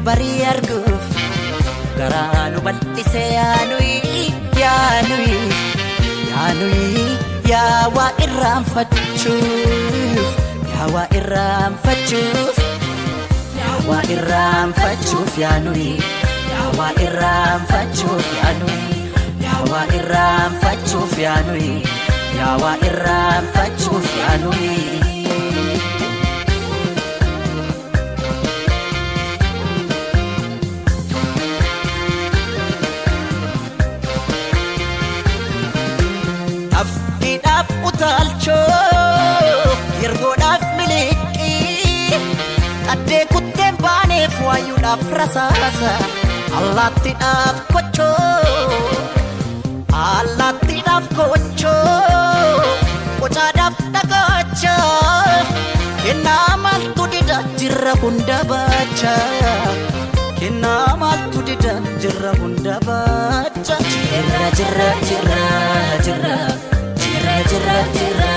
barii arguuf garaa nu bal'ise yaanui yaanui yaanui yaa waa irraanfachuuf yaa waa irraanfachuuf yaa waa irraanfachuuf yaanui yaa waa irraanfachuuf yaanui yaa waa irraanfachuuf yaanui yaa waa irraanfachuuf yaanui Afkiidhaaf utaalchoo yergoodhaaf miliqii qaddee kutteen baaneef waayuudhaaf rasaasa allaattiidhaaf kochoo qocaadhaaf dhagacha kennaa maaltu dida jirra hunda baacha kennaa maaltu dida jirra hunda baacha jirra jirra jirra jirra jirra jirra jirra